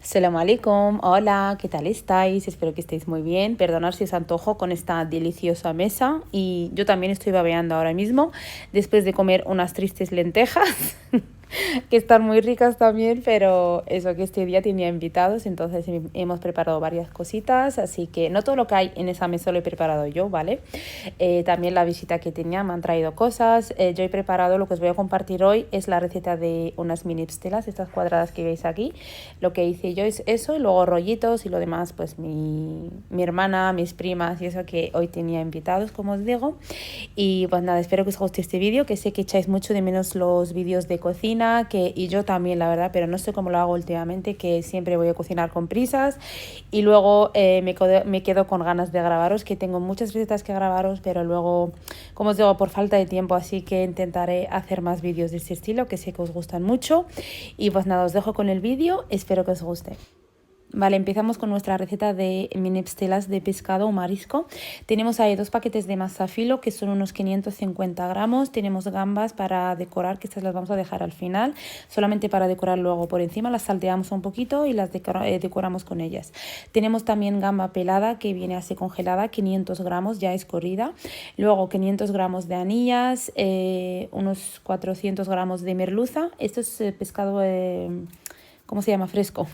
Salam alaikum, hola, ¿qué tal estáis? Espero que estéis muy bien. Perdonad si os antojo con esta deliciosa mesa y yo también estoy babeando ahora mismo después de comer unas tristes lentejas que están muy ricas también, pero eso que este día tenía invitados, entonces hemos preparado varias cositas, así que no todo lo que hay en esa mesa lo he preparado yo, ¿vale? También la visita que tenía me han traído cosas. Yo he preparado, lo que os voy a compartir hoy es la receta de unas mini pstelas, estas cuadradas que veis aquí. Lo que hice yo es eso, y luego rollitos y lo demás, pues mi hermana, mis primas y eso que hoy tenía invitados, como os digo. Y pues nada, espero que os guste este vídeo, que sé que echáis mucho de menos los vídeos de cocina, y yo también, la verdad, pero no sé cómo lo hago últimamente, que siempre voy a cocinar con prisas y luego me quedo con ganas de grabaros, que tengo muchas recetas que grabaros, pero luego, como os digo, por falta de tiempo, así que intentaré hacer más vídeos de este estilo, que sé que os gustan mucho. Y pues nada, os dejo con el vídeo, espero que os guste. Vale, empezamos con nuestra receta de mini pstelas de pescado o marisco. Tenemos ahí 2 paquetes de masa filo, que son unos 550 gramos. Tenemos gambas para decorar, que estas las vamos a dejar al final, solamente para decorar luego por encima. Las salteamos un poquito y las decoramos con ellas. Tenemos también gamba pelada, que viene así congelada, 500 gramos, ya escorrida. Luego 500 gramos de anillas, unos 400 gramos de merluza. Esto es pescado... ¿cómo se llama? Fresco.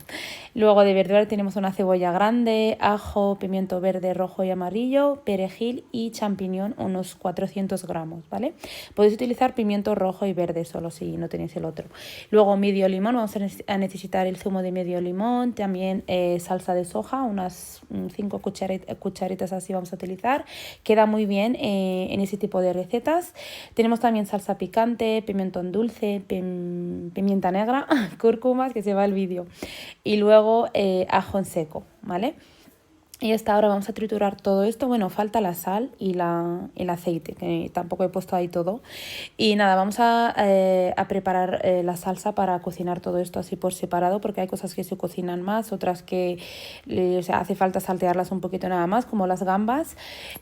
Luego de verdura tenemos una cebolla grande, ajo, pimiento verde, rojo y amarillo, perejil y champiñón, unos 400 gramos, ¿vale? Podéis utilizar pimiento rojo y verde solo si no tenéis el otro. Luego medio limón, vamos a necesitar el zumo de medio limón, también salsa de soja, unas 5 cucharitas así vamos a utilizar. Queda muy bien en ese tipo de recetas. Tenemos también salsa picante, pimentón dulce, pimienta negra, cúrcuma, que se va el vídeo, y luego ajo en seco, ¿vale? Y hasta ahora vamos a triturar todo esto. Bueno, falta la sal y el aceite, que tampoco he puesto ahí todo. Y nada, vamos a preparar la salsa para cocinar todo esto así por separado, porque hay cosas que se cocinan más, otras que o sea, hace falta saltearlas un poquito nada más, como las gambas,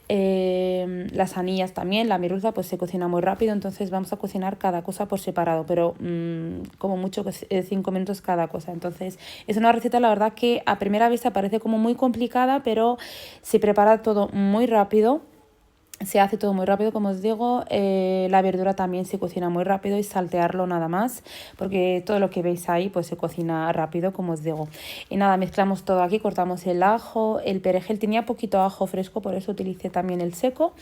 las anillas también, la merluza pues se cocina muy rápido, entonces vamos a cocinar cada cosa por separado, pero como mucho 5 minutos cada cosa. Entonces es una receta, la verdad, que a primera vista parece como muy complicada, pero se prepara todo muy rápido. Se hace todo muy rápido, como os digo. La verdura también se cocina muy rápido y saltearlo nada más, porque todo lo que veis ahí pues se cocina rápido, como os digo. Y nada, mezclamos todo aquí, cortamos el ajo, el perejil. Tenía poquito ajo fresco, por eso utilicé también el seco.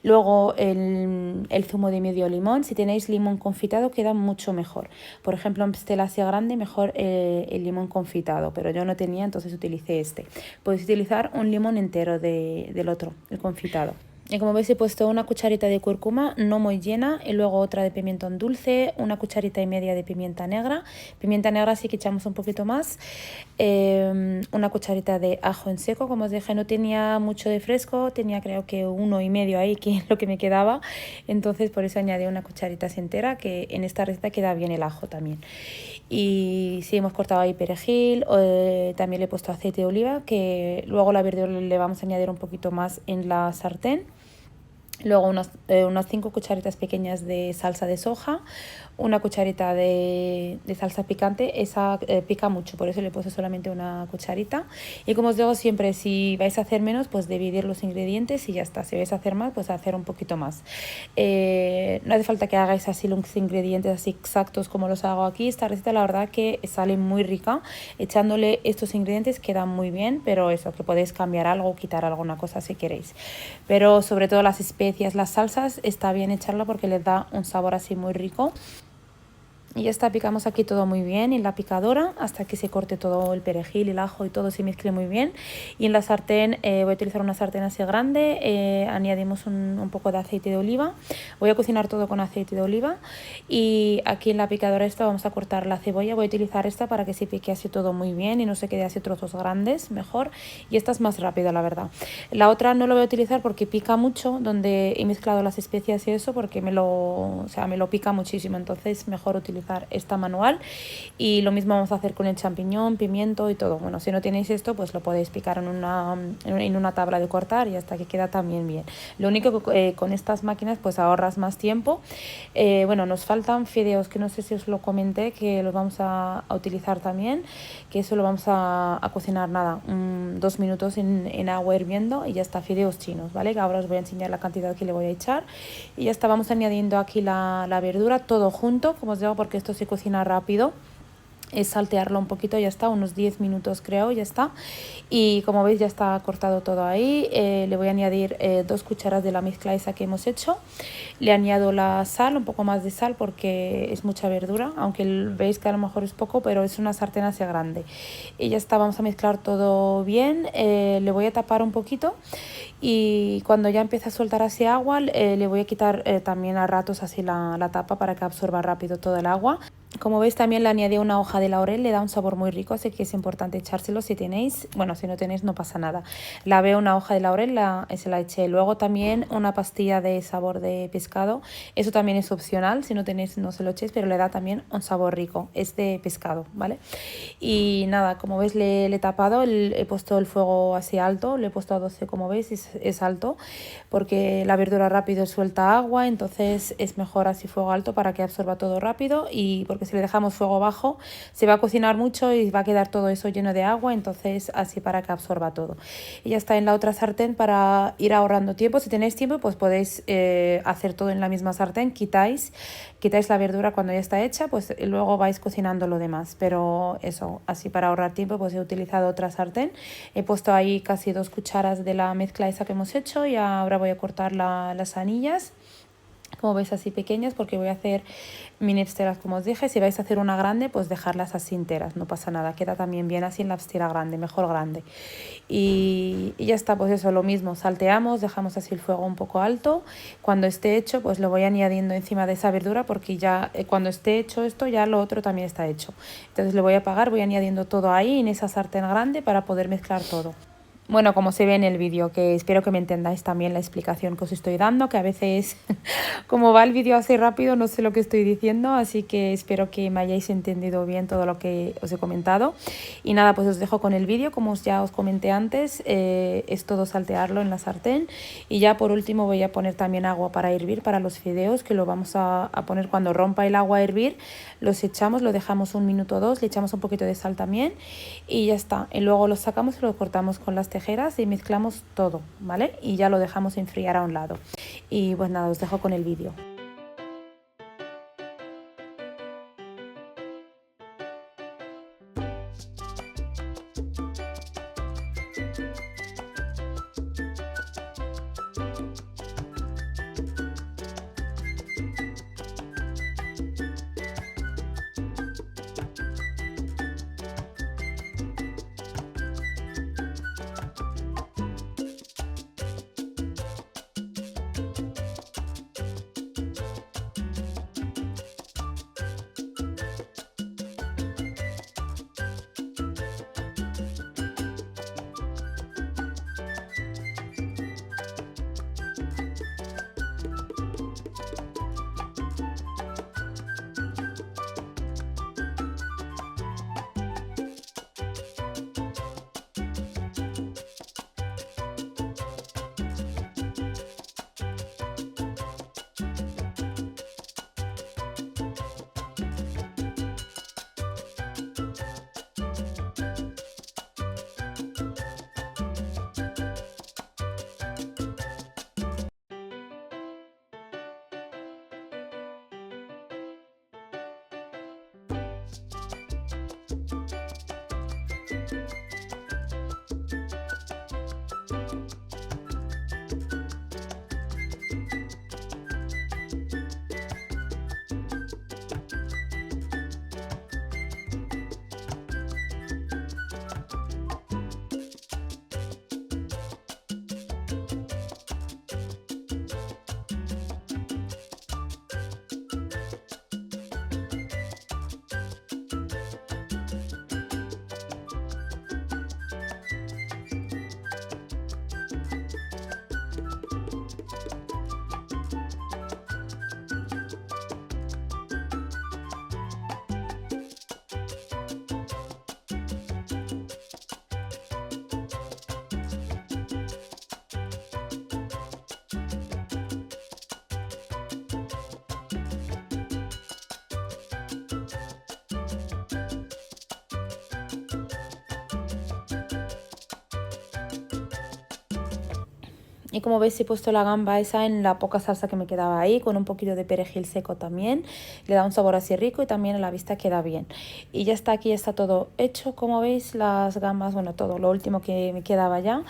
Luego el zumo de medio limón. Si tenéis limón confitado queda mucho mejor. Por ejemplo, en pastela así grande, mejor el limón confitado, pero yo no tenía, entonces utilicé este. Podéis utilizar un limón entero del otro, el confitado. Y como veis he puesto una cucharita de cúrcuma, no muy llena, y luego otra de pimentón dulce, una cucharita y media de pimienta negra. Pimienta negra sí que echamos un poquito más. Una cucharita de ajo en seco, como os dije no tenía mucho de fresco, tenía creo que 1,5 ahí, que es lo que me quedaba. Entonces por eso añadí una cucharita así entera, que en esta receta queda bien el ajo también. Y sí, hemos cortado ahí perejil, también le he puesto aceite de oliva, que luego la verdura le vamos a añadir un poquito más en la sartén. Luego unas 5 cucharitas pequeñas de salsa de soja, una cucharita de salsa picante. Esa pica mucho, por eso le puse solamente una cucharita. Y como os digo siempre, si vais a hacer menos, pues dividir los ingredientes y ya está. Si vais a hacer más, pues hacer un poquito más. No hace falta que hagáis así los ingredientes así exactos como los hago aquí. Esta receta la verdad que sale muy rica. Echándole estos ingredientes queda muy bien, pero eso, que podéis cambiar algo o quitar alguna cosa si queréis. Pero sobre todo las especias, las salsas, está bien echarlo porque les da un sabor así muy rico. Y ya está, picamos aquí todo muy bien en la picadora hasta que se corte todo el perejil, el ajo y todo se mezcle muy bien. Y en la sartén, voy a utilizar una sartén así grande, añadimos un poco de aceite de oliva. Voy a cocinar todo con aceite de oliva. Y aquí en la picadora esta vamos a cortar la cebolla. Voy a utilizar esta para que se pique así todo muy bien y no se quede así trozos grandes, mejor. Y esta es más rápida, la verdad. La otra no lo voy a utilizar porque pica mucho, donde he mezclado las especias y eso, porque me lo pica muchísimo. Entonces mejor utilizar utilizar esta manual. Y lo mismo vamos a hacer con el champiñón, pimiento y todo. Bueno, si no tenéis esto, pues lo podéis picar en una tabla de cortar y hasta que queda también bien. Lo único que con estas máquinas pues ahorras más tiempo. Bueno, nos faltan fideos, que no sé si os lo comenté, que los vamos a utilizar también, que eso lo vamos a cocinar nada, 2 minutos en agua hirviendo y ya está, fideos chinos, ¿vale? Que ahora os voy a enseñar la cantidad que le voy a echar y ya está. Vamos añadiendo aquí la verdura todo junto, como os digo, porque esto se cocina rápido. Es saltearlo un poquito, ya está, unos 10 minutos creo, ya está. Y como veis ya está cortado todo ahí. Le voy a añadir 2 cucharas de la mezcla esa que hemos hecho. Le añado la sal, un poco más de sal porque es mucha verdura, aunque veis que a lo mejor es poco, pero es una sartén así grande. Y ya está, vamos a mezclar todo bien. Le voy a tapar un poquito y cuando ya empiece a soltar así agua, le voy a quitar también a ratos así la tapa para que absorba rápido todo el agua. Como veis también le añadí una hoja de laurel, le da un sabor muy rico, así que es importante echárselo si tenéis. Bueno, si no tenéis no pasa nada. Lavé una hoja de laurel, se la eché. Luego también una pastilla de sabor de pescado. Eso también es opcional, si no tenéis no se lo echéis, pero le da también un sabor rico. Es de pescado, ¿vale? Y nada, como veis le he tapado, he puesto el fuego así alto, le he puesto a 12 como veis, es alto, porque la verdura rápido suelta agua, entonces es mejor así fuego alto para que absorba todo rápido, y porque si le dejamos fuego bajo se va a cocinar mucho y va a quedar todo eso lleno de agua, entonces así para que absorba todo. Y ya está en la otra sartén para ir ahorrando tiempo. Si tenéis tiempo pues podéis hacer todo en la misma sartén, quitáis la verdura cuando ya está hecha, pues luego vais cocinando lo demás, pero eso, así para ahorrar tiempo pues he utilizado otra sartén. He puesto ahí casi 2 cucharas de la mezcla esa que hemos hecho y ahora voy a cortar las anillas, como veis así pequeñas, porque voy a hacer mini psteras como os dije. Si vais a hacer una grande pues dejarlas así enteras, no pasa nada, queda también bien así en la pstera grande, mejor grande. Y ya está, pues eso, lo mismo, salteamos, dejamos así el fuego un poco alto. Cuando esté hecho pues lo voy añadiendo encima de esa verdura, porque ya cuando esté hecho esto ya lo otro también está hecho. Entonces le voy a apagar, voy añadiendo todo ahí en esa sartén grande para poder mezclar todo. Bueno, como se ve en el vídeo, que espero que me entendáis también la explicación que os estoy dando, que a veces como va el vídeo así rápido no sé lo que estoy diciendo, así que espero que me hayáis entendido bien todo lo que os he comentado. Y nada, pues os dejo con el vídeo, como ya os comenté antes, es todo saltearlo en la sartén. Y ya por último voy a poner también agua para hervir para los fideos, que lo vamos a poner cuando rompa el agua a hervir, los echamos, lo dejamos 1 minuto o 2, le echamos un poquito de sal también y ya está. Y luego los sacamos y los cortamos con las tijeras y mezclamos todo, ¿vale? Y ya lo dejamos enfriar a un lado. Y pues nada, os dejo con el vídeo. Y como veis he puesto la gamba esa en la poca salsa que me quedaba ahí, con un poquito de perejil seco también. Le da un sabor así rico y también a la vista queda bien. Y ya está, aquí ya está todo hecho, como veis, las gambas, bueno, todo, lo último que me quedaba ya.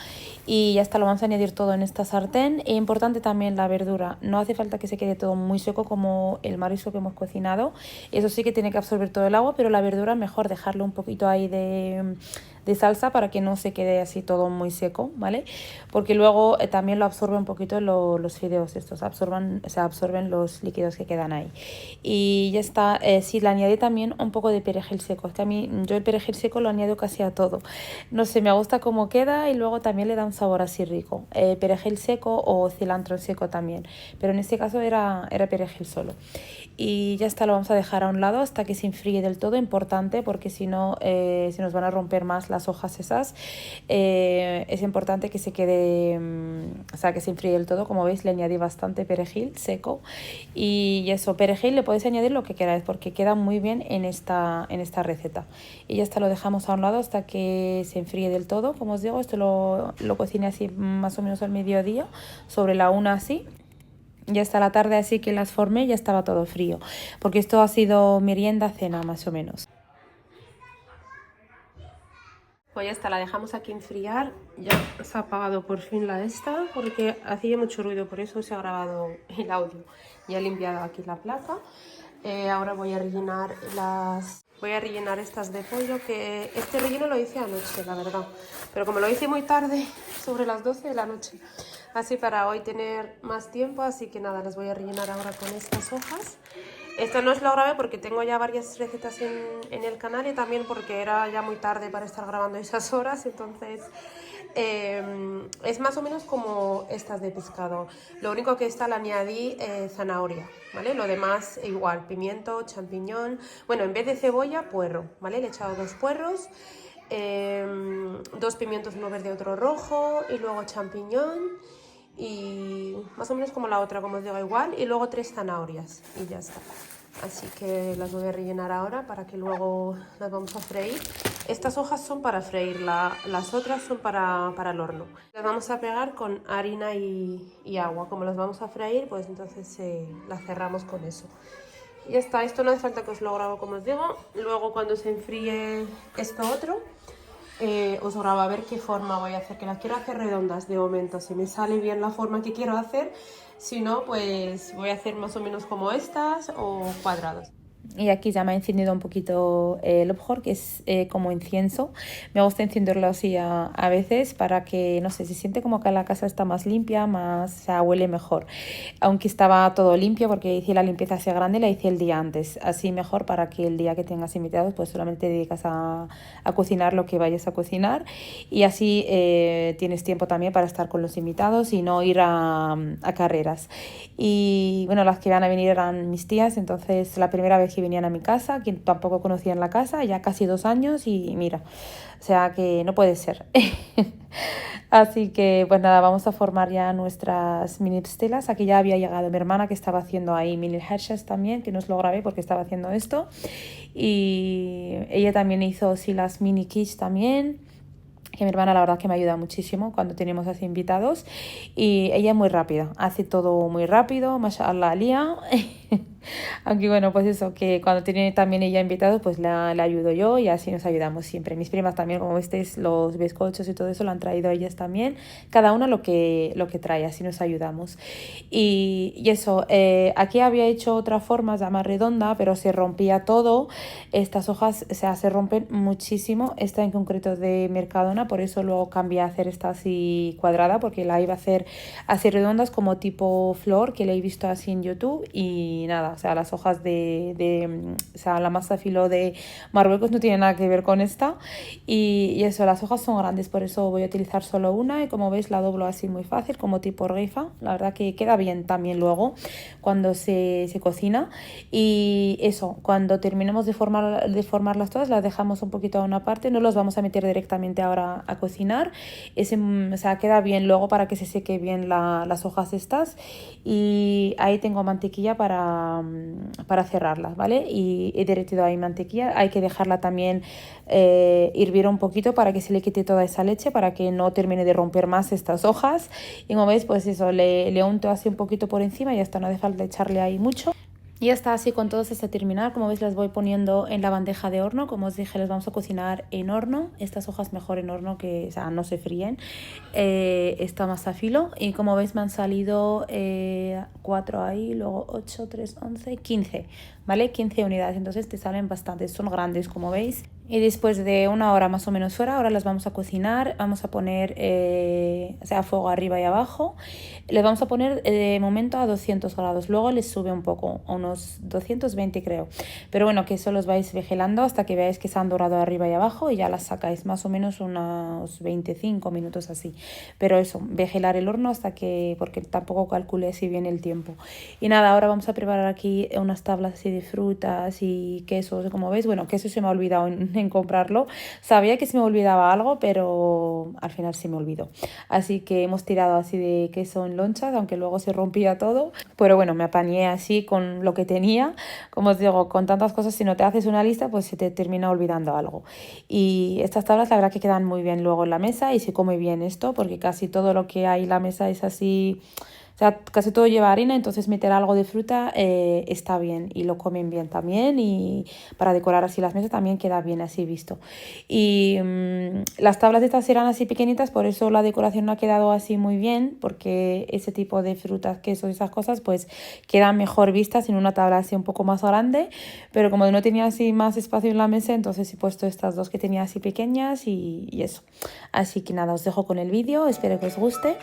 Y ya está, lo vamos a añadir todo en esta sartén. E importante también la verdura, no hace falta que se quede todo muy seco como el marisco que hemos cocinado. Eso sí que tiene que absorber todo el agua, pero la verdura mejor dejarlo un poquito ahí de salsa para que no se quede así todo muy seco, ¿vale? Porque luego también lo absorbe un poquito los fideos estos, se absorben los líquidos que quedan ahí. Y ya está, sí, le añadí también un poco de perejil seco, es que a mí yo el perejil seco lo añado casi a todo. No sé, me gusta cómo queda y luego también le da un sabor así rico. Perejil seco o cilantro seco también, pero en este caso era perejil solo. Y ya está, lo vamos a dejar a un lado hasta que se enfríe del todo, importante porque si no se nos van a romper más las hojas esas. Es importante que se quede, o sea, que se enfríe del todo. Como veis le añadí bastante perejil seco y eso, perejil le podéis añadir lo que queráis porque queda muy bien en esta receta. Y ya está, lo dejamos a un lado hasta que se enfríe del todo. Como os digo, esto lo cociné así más o menos al mediodía, sobre la 1 así. Ya hasta la tarde así que las formé ya estaba todo frío, porque esto ha sido merienda, cena más o menos. Pues ya está, la dejamos aquí enfriar. Ya se ha apagado por fin la esta, porque hacía mucho ruido, por eso se ha grabado el audio. Ya he limpiado aquí la placa. Ahora voy a rellenar estas de pollo, que este relleno lo hice anoche, la verdad. Pero como lo hice muy tarde, sobre las 12 de la noche, así para hoy tener más tiempo, así que nada, las voy a rellenar ahora con estas hojas. Esto no os lo grabé porque tengo ya varias recetas en el canal y también porque era ya muy tarde para estar grabando esas horas, entonces es más o menos como estas de pescado. Lo único que esta le añadí zanahoria, ¿vale? Lo demás igual, pimiento, champiñón, bueno, en vez de cebolla, puerro, ¿vale? Le he echado 2 puerros, 2 pimientos, uno verde y otro rojo, y luego champiñón. Y más o menos como la otra, como os digo, igual, y luego 3 zanahorias y ya está. Así que las voy a rellenar ahora para que luego las vamos a freír. Estas hojas son para freír, las otras son para el horno. Las vamos a pegar con harina y agua. Como las vamos a freír, pues entonces las cerramos con eso. Y ya está, esto no hace falta que os lo grabo como os digo. Luego cuando se enfríe esto otro, os grabo a ver qué forma voy a hacer, que las quiero hacer redondas de momento, si me sale bien la forma que quiero hacer, si no pues voy a hacer más o menos como estas o cuadrados. Y aquí ya me ha encendido un poquito el objor, que es como incienso. Me gusta encenderlo así a veces para que, no sé, se siente como que la casa está más limpia, más, o sea, huele mejor. Aunque estaba todo limpio porque hice la limpieza así grande, la hice el día antes. Así mejor para que el día que tengas invitados pues solamente te dedicas a cocinar lo que vayas a cocinar. Y así tienes tiempo también para estar con los invitados y no ir a carreras. Y bueno, las que van a venir eran mis tías, entonces la primera vez que venían a mi casa, que tampoco conocían la casa, ya casi 2 años y mira, o sea que no puede ser. Así que pues nada, vamos a formar ya nuestras mini stelas. Aquí ya había llegado mi hermana que estaba haciendo ahí mini hershas también, que no os lo grabé porque estaba haciendo esto. Y ella también hizo sí, las mini quiche también, que mi hermana la verdad que me ayuda muchísimo cuando tenemos así invitados. Y ella es muy rápida, hace todo muy rápido, mashallah alía. Aunque bueno, pues eso, que cuando tiene también ella invitados, pues la ayudo yo y así nos ayudamos siempre. Mis primas también, como visteis, los bizcochos y todo eso lo han traído ellas también. Cada una lo que trae, así nos ayudamos. Y eso, aquí había hecho otra forma ya más redonda, pero se rompía todo. Estas hojas, o sea, se rompen muchísimo. Esta en concreto de Mercadona, por eso luego cambié a hacer esta así cuadrada, porque la iba a hacer así redondas como tipo flor, que la he visto así en YouTube y nada. O sea, las hojas o sea, la masa filo de Marruecos no tiene nada que ver con esta. Y eso, las hojas son grandes, por eso voy a utilizar solo una. Y como veis, la doblo así muy fácil, como tipo rifa. La verdad que queda bien también luego cuando se cocina. Y eso, cuando terminemos de formarlas todas, las dejamos un poquito a una parte. No los vamos a meter directamente ahora a cocinar. O sea, queda bien luego para que se seque bien las hojas estas. Y ahí tengo mantequilla para para cerrarlas, ¿vale? Y he derretido ahí mantequilla. Hay que dejarla también hirviera un poquito para que se le quite toda esa leche, para que no termine de romper más estas hojas. Y como veis, pues eso, le unto así un poquito por encima y ya está, no hace falta echarle ahí mucho. Y ya está, así con todos hasta terminar. Como veis, las voy poniendo en la bandeja de horno. Como os dije, las vamos a cocinar en horno. Estas hojas mejor en horno, que o sea, no se fríen. Está más a filo. Y como veis, me han salido 4 ahí, luego 8, 3, 11, 15. ¿Vale? 15 unidades. Entonces te salen bastantes. Son grandes, como veis. Y después de una hora más o menos fuera, ahora las vamos a cocinar. Vamos a poner o sea, a fuego arriba y abajo. Les vamos a poner de momento a 200 grados. Luego les sube un poco, a unos 220 creo. Pero bueno, que eso los vais vigilando hasta que veáis que se han dorado arriba y abajo y ya las sacáis más o menos unos 25 minutos así. Pero eso, vigilar el horno hasta que, porque tampoco calculé si viene el tiempo. Y nada, ahora vamos a preparar aquí unas tablas así de frutas y quesos, como veis. Bueno, queso se me ha olvidado en comprarlo. Sabía que se me olvidaba algo, pero al final se me olvidó. Así que hemos tirado así de queso en lonchas, aunque luego se rompía todo. Pero bueno, me apañé así con lo que tenía. Como os digo, con tantas cosas, si no te haces una lista, pues se te termina olvidando algo. Y estas tablas la verdad que quedan muy bien luego en la mesa y se come bien esto, porque casi todo lo que hay en la mesa es así... O sea, casi todo lleva harina, entonces meter algo de fruta está bien y lo comen bien también, y para decorar así las mesas también queda bien así visto. Y las tablas estas eran así pequeñitas, por eso la decoración no ha quedado así muy bien, porque ese tipo de frutas, quesos y esas cosas pues quedan mejor vistas en una tabla así un poco más grande, pero como no tenía así más espacio en la mesa, entonces he puesto estas dos que tenía así pequeñas y eso. Así que nada, os dejo con el vídeo, espero que os guste.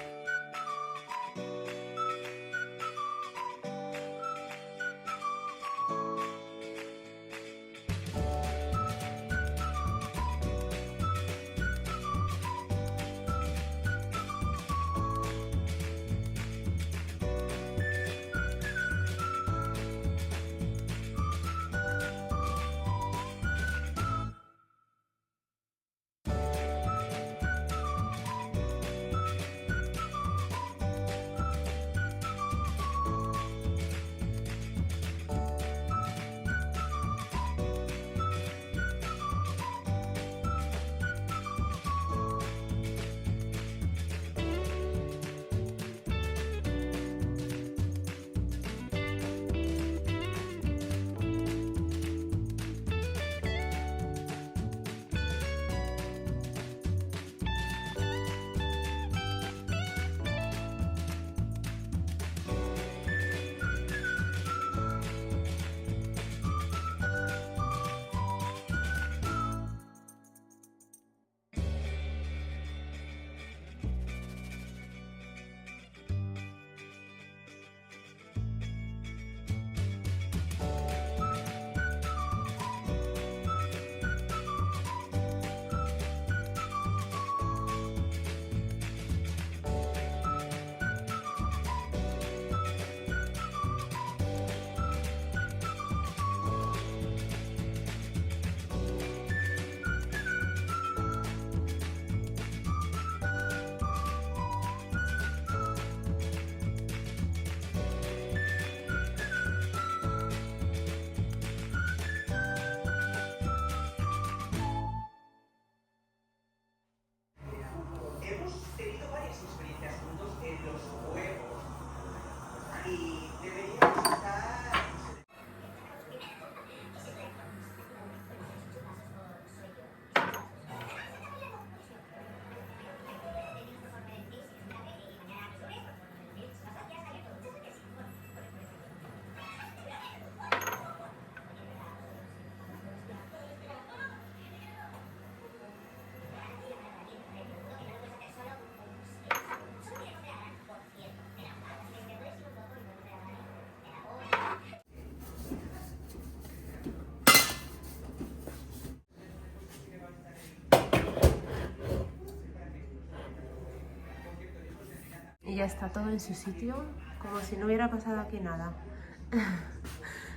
Y ya está todo en su sitio, como si no hubiera pasado aquí nada.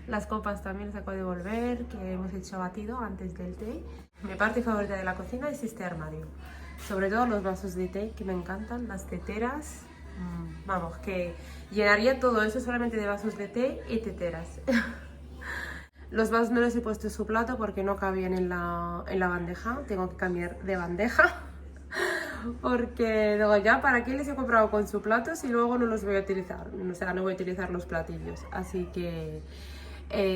Las copas también las acabo de devolver, que hemos hecho batido antes del té. Mi parte favorita de la cocina es este armario. Sobre todo los vasos de té, que me encantan, las teteras. Vamos, que llenaría todo eso solamente de vasos de té y teteras. Los vasos me los he puesto en su plato porque no cabían en la bandeja. Tengo que cambiar de bandeja. Porque luego ya, ¿para qué les he comprado con su plato si luego no los voy a utilizar? O sea, no voy a utilizar los platillos. Así que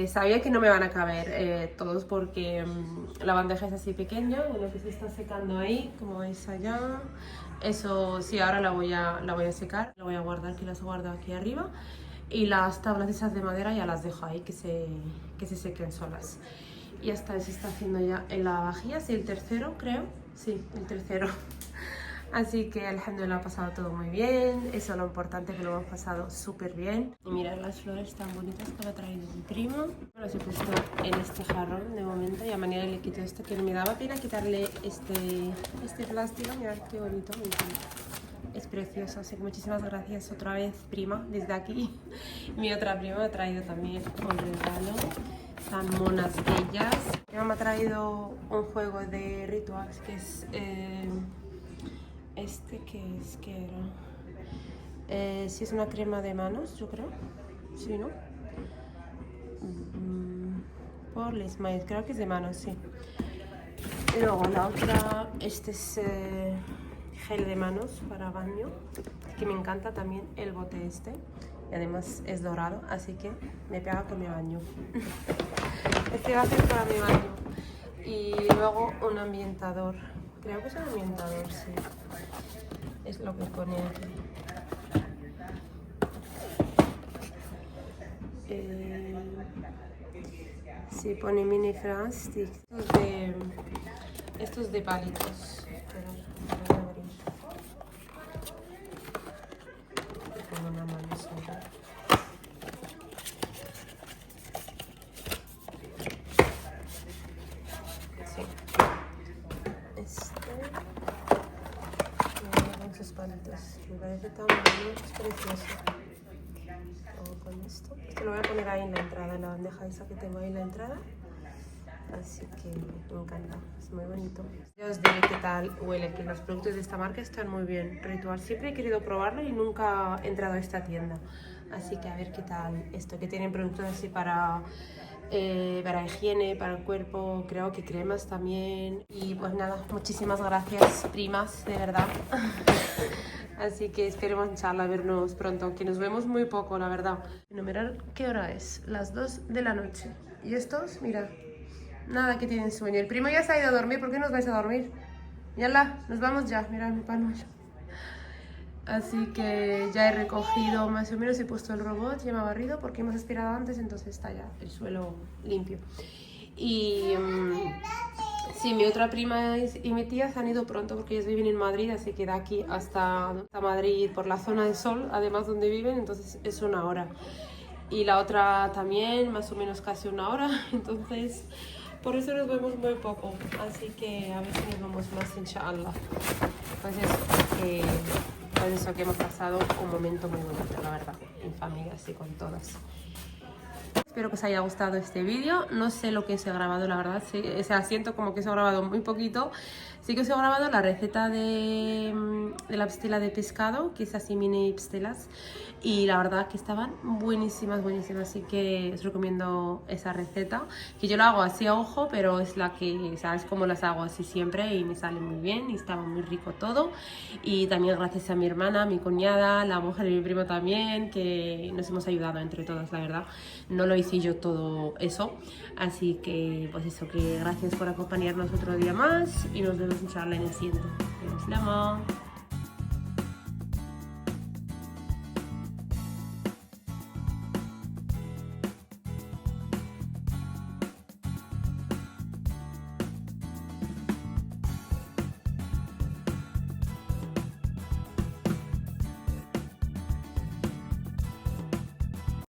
sabía que no me van a caber todos porque la bandeja es así pequeña. Bueno, que se está secando ahí, como veis allá. Eso sí, ahora la voy a secar. La voy a guardar, que las guardo aquí arriba. Y las tablas esas de madera ya las dejo ahí, que se sequen solas. Y esta se está haciendo ya en lavavajillas. Y el tercero, creo. Sí, el tercero. Así que alhamdulillah ha pasado todo muy bien, eso es lo importante, que lo hemos pasado súper bien. Y mirad las flores tan bonitas que me ha traído mi primo. Las he puesto en este jarrón de momento y a manera le quito esto, que me daba pena quitarle este plástico. Mirad qué bonito, me encanta. Es precioso, así que muchísimas gracias otra vez, prima, desde aquí. Mi otra prima me ha traído también un regalo. Están monas ellas. Mi mamá me ha traído un juego de rituals que es... ¿qué era? Sí, es una crema de manos, yo creo. Sí, ¿no? Por Les Mails, creo que es de manos, sí. Y luego la otra, este es gel de manos para baño, que me encanta también el bote este. Y además es dorado, así que me pega con mi baño. Este va a ser para mi baño. Y luego un ambientador. Creo que es un ambientador, sí. Es lo que pone aquí. Sí, pone mini France stick. Estos de palitos. Voy a abrir. Pongo una mano sola. Sí. Con sus palitos. Me parece tan bueno, es precioso. Con esto. Esto lo voy a poner ahí en la entrada, en la bandeja esa que tengo ahí en la entrada. Así que me encanta, es muy bonito. Ya os diré qué tal huele, que los productos de esta marca están muy bien. Ritual, siempre he querido probarlo y nunca he entrado a esta tienda. Así que a ver qué tal esto, que tienen productos así para higiene, para el cuerpo, creo que cremas también. Y pues nada, muchísimas gracias, primas, de verdad. Así que esperemos inshallah vernos pronto, aunque nos vemos muy poco, la verdad. Bueno, mirad qué hora es, las 2 de la noche. Y estos, mirad, nada que tienen sueño. El primo ya se ha ido a dormir, ¿por qué no os vais a dormir? Yala, nos vamos ya, mirad mi panuelo. Así que ya he recogido, más o menos he puesto el robot, ya me ha barrido porque hemos aspirado antes, entonces está ya el suelo limpio. Y sí, mi otra prima y mi tía se han ido pronto porque ellas viven en Madrid, así que de aquí hasta Madrid por la zona de sol, además donde viven, entonces es 1 hora. Y la otra también, más o menos casi 1 hora, entonces por eso nos vemos muy poco. Así que a ver si nos vemos más, inshallah. Pues eso que hemos pasado un momento muy bonito, la verdad, en familia, así con todas. Espero que os haya gustado este vídeo. No sé lo que os he grabado, la verdad. Sí, o sea, siento como que os he grabado muy poquito. Sí que os he grabado la receta de la pastela de pescado, que es así mini pastelas. Y la verdad que estaban buenísimas, buenísimas. Así que os recomiendo esa receta. Que yo la hago así a ojo, pero es la que, o sea, es como las hago así siempre y me sale muy bien. Y estaba muy rico todo. Y también gracias a mi hermana, mi cuñada, la mujer de mi primo también, que nos hemos ayudado entre todas, la verdad. No lo hice yo todo eso, así que pues eso, que gracias por acompañarnos otro día más y nos vemos inshallah en el siguiente. Nos vemos.